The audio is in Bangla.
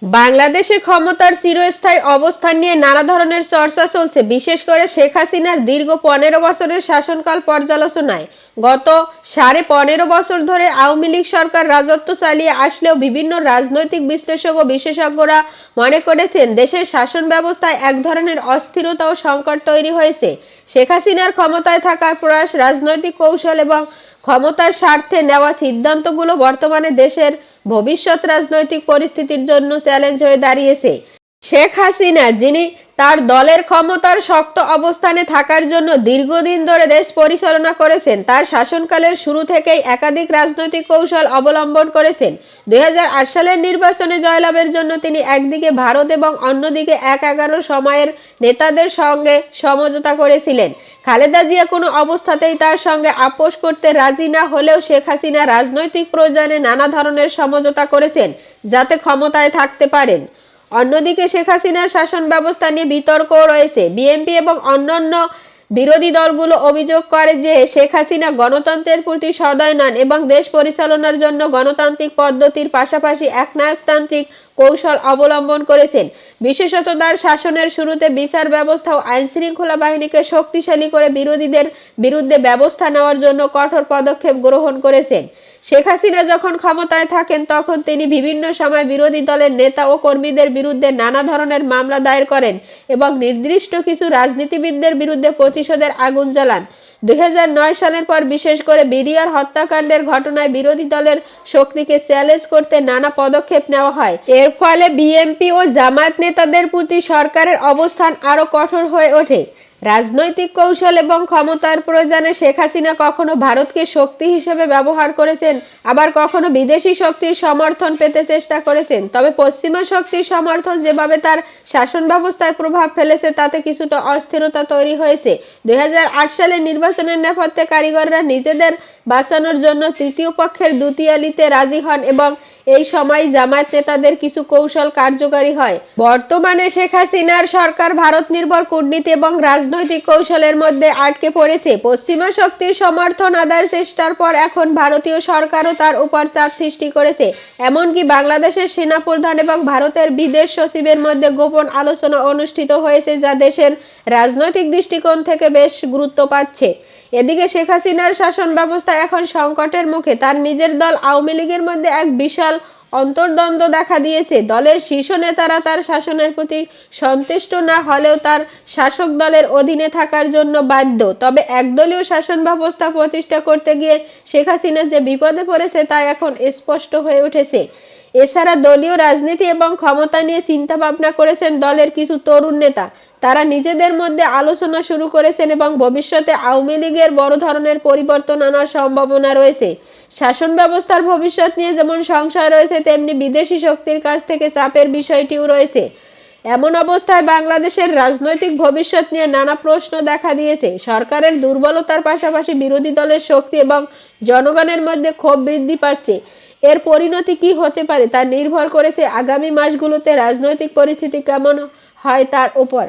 বাংলাদেশে ক্ষমতার চিরস্থায়ী অবস্থান নিয়ে নানা ধরনের চর্চা চলছে, বিশেষ করে শেখ হাসিনার দীর্ঘ 15 বছরের শাসনকাল পর্যালোচনায়। গত 15.5 বছর ধরে আওয়ামী লীগ সরকার রাজত্ব চালিয়ে আসলেও বিভিন্ন রাজনৈতিক বিশ্লেষক ও বিশেষজ্ঞরা মনে করেছেন দেশের শাসন ব্যবস্থায় এক ধরনের অস্থিরতা ও সংকট তৈরি হয়েছে। শেখ হাসিনার ক্ষমতায় থাকার প্রয়াস, রাজনৈতিক কৌশল এবং ক্ষমতার স্বার্থে নেওয়া সিদ্ধান্তগুলো বর্তমানে দেশের ভবিষ্যৎ রাজনৈতিক পরিস্থিতির জন্য চ্যালেঞ্জ হয়ে দাঁড়িয়েছে। শেখ হাসিনা, যিনি তার দলের ক্ষমতার শক্ত অবস্থানে থাকার জন্য দীর্ঘদিন ধরে দেশ পরিচালনা করেছেন, তার শাসনকালের শুরু থেকেই একাধিক রাজনৈতিক কৌশল অবলম্বন করেছেন। 2008 সালের নির্বাচনে জয়লাভের জন্য তিনি একদিকে ভারত এবং অন্যদিকে 1/11 সময়ের নেতাদের সঙ্গে সমঝোতা করেছিলেন। খালেদা জিয়া কোনো অবস্থাতেই তার সঙ্গে আপোষ করতে রাজি না হলেও শেখ হাসিনা রাজনৈতিক প্রয়োজনে নানা ধরনের সমঝোতা করেছেন যাতে ক্ষমতায় থাকতে পারেন। অন্যদিকে শেখ হাসিনার শাসন ব্যবস্থা নিয়ে বিতর্কও রয়েছে। বিএনপি এবং অন্যান্য বিরোধী দলগুলো অভিযোগ করে যে শেখ হাসিনা গণতন্ত্রের প্রতি সদয় নন এবং দেশ পরিচালনার জন্য গণতান্ত্রিক পদ্ধতির পাশাপাশি একনায়কতান্ত্রিক কৌশল অবলম্বন করেছেন। বিশেষত তার শাসনের শুরুতে বিচার ব্যবস্থা ও আইনশৃঙ্খলা বাহিনীকে শক্তিশালী করে বিরোধীদের বিরুদ্ধে ব্যবস্থা নেওয়ার জন্য কঠোর পদক্ষেপ গ্রহণ করেছেন। শেখ হাসিনা যখন ক্ষমতায় থাকেন তখন তিনি বিভিন্ন সময় বিরোধী দলের নেতা ও কর্মীদের বিরুদ্ধে নানা ধরনের মামলা দায়ের করেন এবং নির্দিষ্ট কিছু রাজনীতিবিদদের বিরুদ্ধে প্রতিশোধের আগুন জ্বালান। 2009 সালের পর বিশেষ করে বিডিআর হত্যাকাণ্ডের ঘটনায় বিরোধী দলের শক্তিকে চ্যালেঞ্জ করতে নানা পদক্ষেপ নেওয়া হয়। এর ফলে বিএনপি ও জামায়াত নেতাদের প্রতি সরকারের অবস্থান আরও কঠোর হয়ে ওঠে। রাজনৈতিক কৌশল এবং ক্ষমতার প্রয়োজনে শেখ হাসিনা কখনো ভারতকে শক্তি হিসেবে ব্যবহার করেছেন, আবার কখনো বিদেশি শক্তির সমর্থন পেতে চেষ্টা করেছেন। তবে পশ্চিমা শক্তির সমর্থন যেভাবে তার শাসন ব্যবস্থায় প্রভাব ফেলেছে তাতে কিছুটা অস্থিরতা তৈরি হয়েছে। 2008 সালের নির্বাচনের নেপথ্যে কারিগররা নিজেদের বাঁচানোর জন্য তৃতীয় পক্ষের দুতিয়ালিতে রাজি হন এবং এই সময় জামায়াত নেতাদের কিছু কৌশল কার্যকরী হয়। বর্তমানে শেখ হাসিনার সরকার ভারত নির্ভর কূটনীতি এবং রাজনৈতিক কৌশলের মধ্যে আটকে পড়েছে। পশ্চিমা শক্তির সমর্থন আদায়ের চেষ্টার পর এখন ভারতীয় সরকারও তার উপর চাপ সৃষ্টি করেছে। এমনকি বাংলাদেশের সেনাপ্রধান এবং ভারতের বিদেশ সচিবের মধ্যে গোপন আলোচনা অনুষ্ঠিত হয়েছে, যা দেশের রাজনৈতিক দৃষ্টিকোণ থেকে বেশ গুরুত্ব পাচ্ছে। এদিকে শেখ হাসিনার শাসন ব্যবস্থা এখন সংকটের মুখে। তার নিজের দল আওয়ামী লীগের মধ্যে এক বিশাল অন্তর্দ্বন্দ্ব দেখা দিয়েছে। দলের শীর্ষ নেতারা তার শাসনের প্রতি সন্তুষ্ট না হলেও তার শাসক দলের অধীনে থাকার জন্য বাধ্য। তবে একদলীয় শাসন ব্যবস্থা প্রতিষ্ঠা করতে গিয়ে শেখ হাসিনা যে বিপদে পড়েছে তা এখন স্পষ্ট হয়ে উঠেছে। এছাড়া দলীয় রাজনীতি এবং ক্ষমতা নিয়ে চিন্তা ভাবনা করেছেন দলের কিছু তরুণ নেতা। তারা নিজেদের মধ্যে আলোচনা শুরু করেছেন এবং ভবিষ্যতে আওয়ামী লীগের বড় ধরনের পরিবর্তন আনার সম্ভাবনা রয়েছে। শাসন ব্যবস্থার ভবিষ্যৎ নিয়ে যেমন সংশয় রয়েছে, তেমনি বিদেশি শক্তির কাছ থেকে চাপের বিষয়টিও রয়েছে। এমন অবস্থায় বাংলাদেশের রাজনৈতিক ভবিষ্যৎ নিয়ে নানা প্রশ্ন দেখা দিয়েছে। সরকারের দুর্বলতার পাশাপাশি বিরোধী দলের শক্তি এবং জনগণের মধ্যে ক্ষোভ বৃদ্ধি পাচ্ছে। এর পরিণতি কি হতে পারে তা নির্ভর করেছে আগামী মাসগুলোতে রাজনৈতিক পরিস্থিতি কেমন হয় তার উপর।